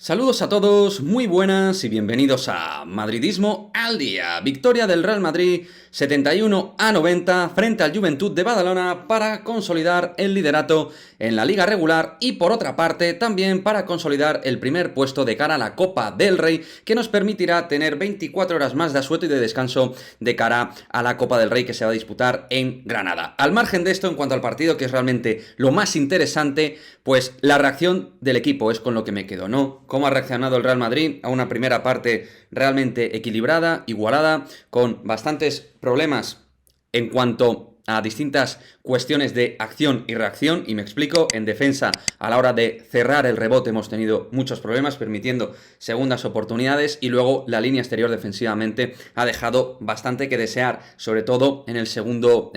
Saludos a todos, muy buenas y bienvenidos a Madridismo al Día. Victoria del Real Madrid 71-90 frente al Joventut de Badalona para consolidar el liderato en la Liga regular y por otra parte también para consolidar el primer puesto de cara a la Copa del Rey, que nos permitirá tener 24 horas más de asueto y de descanso de cara a la Copa del Rey que se va a disputar en Granada. Al margen de esto, en cuanto al partido, que es realmente lo más interesante, pues la reacción del equipo es con lo que me quedo, ¿no? Cómo ha reaccionado el Real Madrid a una primera parte realmente equilibrada, igualada, con bastantes problemas en cuanto a distintas cuestiones de acción y reacción, y me explico. En defensa, a la hora de cerrar el rebote hemos tenido muchos problemas, permitiendo segundas oportunidades, y luego la línea exterior defensivamente ha dejado bastante que desear, sobre todo en el segundo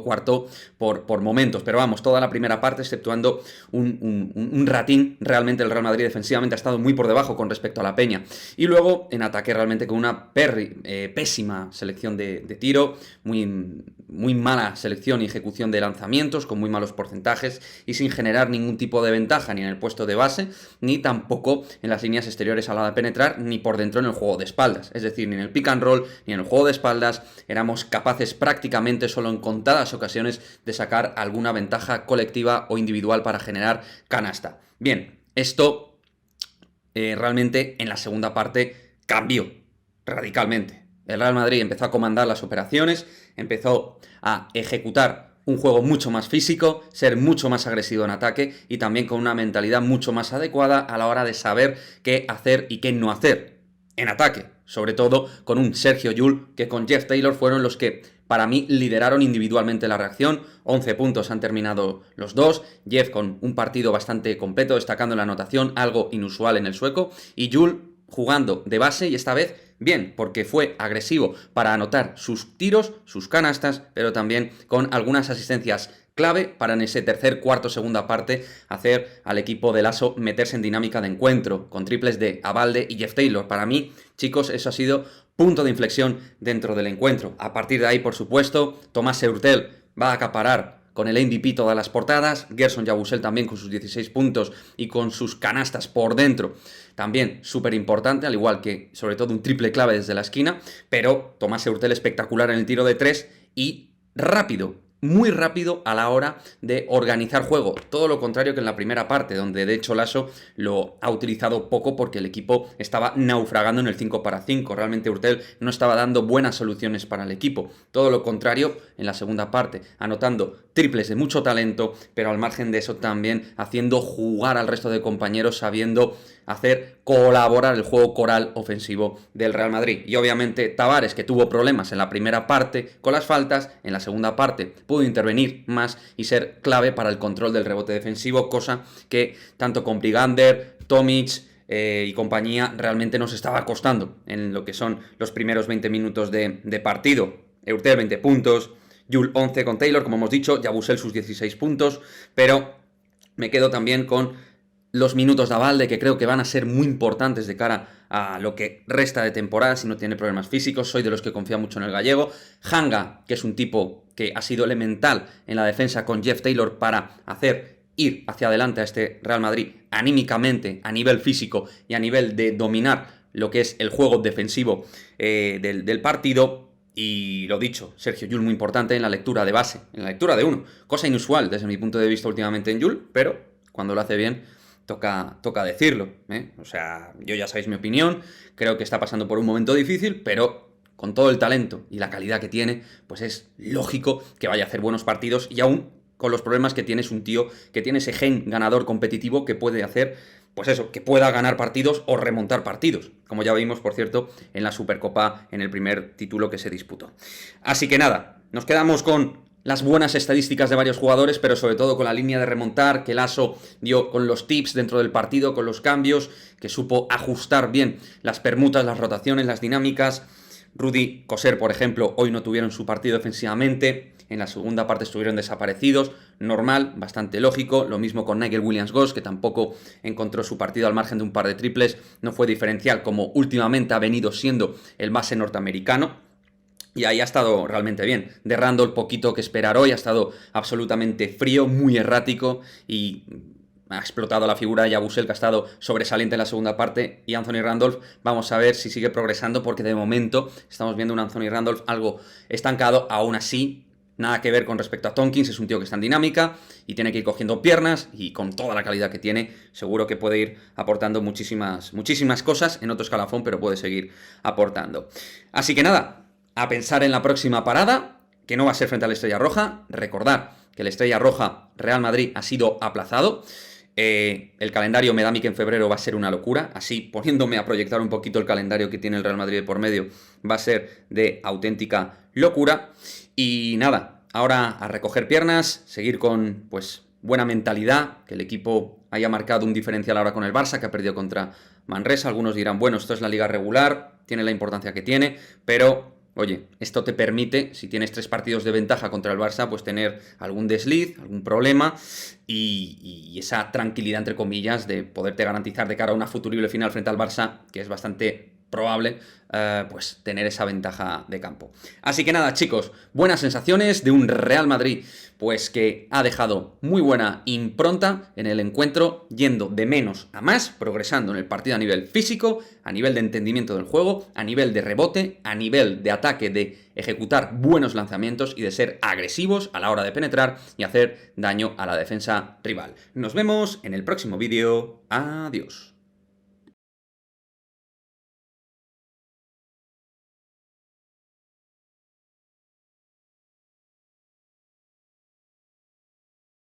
cuarto por momentos, pero vamos, toda la primera parte, exceptuando un ratín, realmente el Real Madrid defensivamente ha estado muy por debajo con respecto a la Peña, y luego en ataque realmente con una pésima selección de tiro, muy mala selección y ejecución de lanzamientos, con muy malos porcentajes y sin generar ningún tipo de ventaja ni en el puesto de base, ni tampoco en las líneas exteriores a la hora de penetrar, ni por dentro en el juego de espaldas. Es decir, ni en el pick and roll, ni en el juego de espaldas éramos capaces prácticamente solo en contadas ocasiones de sacar alguna ventaja colectiva o individual para generar canasta. Bien, esto realmente en la segunda parte cambió radicalmente. El Real Madrid empezó a comandar las operaciones, empezó a ejecutar un juego mucho más físico, ser mucho más agresivo en ataque y también con una mentalidad mucho más adecuada a la hora de saber qué hacer y qué no hacer en ataque. Sobre todo con un Sergio Llull que con Jeff Taylor fueron los que para mí lideraron individualmente la reacción. 11 puntos han terminado los dos. Jeff con un partido bastante completo, destacando en la anotación, algo inusual en el sueco, y Llull jugando de base, y esta vez bien, porque fue agresivo para anotar sus tiros, sus canastas, pero también con algunas asistencias clave para en ese tercer, cuarto, segunda parte hacer al equipo de Lasso meterse en dinámica de encuentro, con triples de Abalde y Jeff Taylor. Para mí, chicos, eso ha sido punto de inflexión dentro del encuentro. A partir de ahí, por supuesto, Tomás Heurtel va a acaparar con el MVP todas las portadas, Gerson Yabusel también con sus 16 puntos y con sus canastas por dentro, también súper importante, al igual que sobre todo un triple clave desde la esquina, pero Tomás Heurtel espectacular en el tiro de 3 y rápido, muy rápido a la hora de organizar juego, todo lo contrario que en la primera parte, donde de hecho Lasso lo ha utilizado poco porque el equipo estaba naufragando en el 5 para 5, realmente Heurtel no estaba dando buenas soluciones para el equipo, todo lo contrario en la segunda parte, anotando triples de mucho talento, pero al margen de eso también haciendo jugar al resto de compañeros, sabiendo hacer colaborar el juego coral ofensivo del Real Madrid. Y obviamente Tavares, que tuvo problemas en la primera parte con las faltas, en la segunda parte pudo intervenir más y ser clave para el control del rebote defensivo, cosa que tanto con Brigander, Tomic y compañía realmente nos estaba costando en lo que son los primeros 20 minutos de partido. Heurtel 20 puntos, Llull 11 con Taylor, como hemos dicho, Yabusel sus 16 puntos, pero me quedo también con los minutos de Abalde, que creo que van a ser muy importantes de cara a lo que resta de temporada si no tiene problemas físicos. Soy de los que confía mucho en el gallego. Hanga, que es un tipo que ha sido elemental en la defensa con Jeff Taylor para hacer ir hacia adelante a este Real Madrid anímicamente, a nivel físico y a nivel de dominar lo que es el juego defensivo del partido. Y lo dicho, Sergio Llull muy importante en la lectura de base, en la lectura de uno. Cosa inusual desde mi punto de vista últimamente en Llull, pero cuando lo hace bien toca decirlo, ¿eh? O sea, yo ya sabéis mi opinión, creo que está pasando por un momento difícil, pero con todo el talento y la calidad que tiene, pues es lógico que vaya a hacer buenos partidos, y aún con los problemas que tiene, es un tío que tiene ese gen ganador competitivo que puede hacer, pues eso, que pueda ganar partidos o remontar partidos, como ya vimos, por cierto, en la Supercopa, en el primer título que se disputó. Así que nada, nos quedamos con las buenas estadísticas de varios jugadores, pero sobre todo con la línea de remontar que Lasso dio, con los tips dentro del partido, con los cambios, que supo ajustar bien las permutas, las rotaciones, las dinámicas. Rudy Coser, por ejemplo, hoy no tuvieron su partido defensivamente, en la segunda parte estuvieron desaparecidos, normal, bastante lógico. Lo mismo con Nigel Williams-Goss, que tampoco encontró su partido al margen de un par de triples, no fue diferencial como últimamente ha venido siendo el base norteamericano. Y ahí ha estado realmente bien. De Randall, poquito que esperar hoy, ha estado absolutamente frío, muy errático, y ha explotado la figura de Yabusel, que ha estado sobresaliente en la segunda parte, y Anthony Randolph, vamos a ver si sigue progresando, porque de momento estamos viendo un Anthony Randolph algo estancado. Aún así, nada que ver con respecto a Tompkins, es un tío que está en dinámica y tiene que ir cogiendo piernas, y con toda la calidad que tiene, seguro que puede ir aportando muchísimas cosas en otro escalafón, pero puede seguir aportando. Así que nada, a pensar en la próxima parada, que no va a ser frente a la Estrella Roja. Recordar que la Estrella Roja Real Madrid ha sido aplazado. El calendario me da a mí que en febrero va a ser una locura, así poniéndome a proyectar un poquito el calendario que tiene el Real Madrid de por medio, va a ser de auténtica locura. Y nada, ahora a recoger piernas, seguir con pues buena mentalidad, que el equipo haya marcado un diferencial ahora con el Barça, que ha perdido contra Manresa. Algunos dirán, bueno, esto es la liga regular, tiene la importancia que tiene, pero oye, esto te permite, si tienes 3 partidos de ventaja contra el Barça, pues tener algún desliz, algún problema y esa tranquilidad, entre comillas, de poderte garantizar de cara a una futurible final frente al Barça, que es bastante probable, pues tener esa ventaja de campo. Así que nada, chicos, buenas sensaciones de un Real Madrid pues que ha dejado muy buena impronta en el encuentro, yendo de menos a más, progresando en el partido a nivel físico, a nivel de entendimiento del juego, a nivel de rebote, a nivel de ataque, de ejecutar buenos lanzamientos y de ser agresivos a la hora de penetrar y hacer daño a la defensa rival. Nos vemos en el próximo vídeo. Adiós.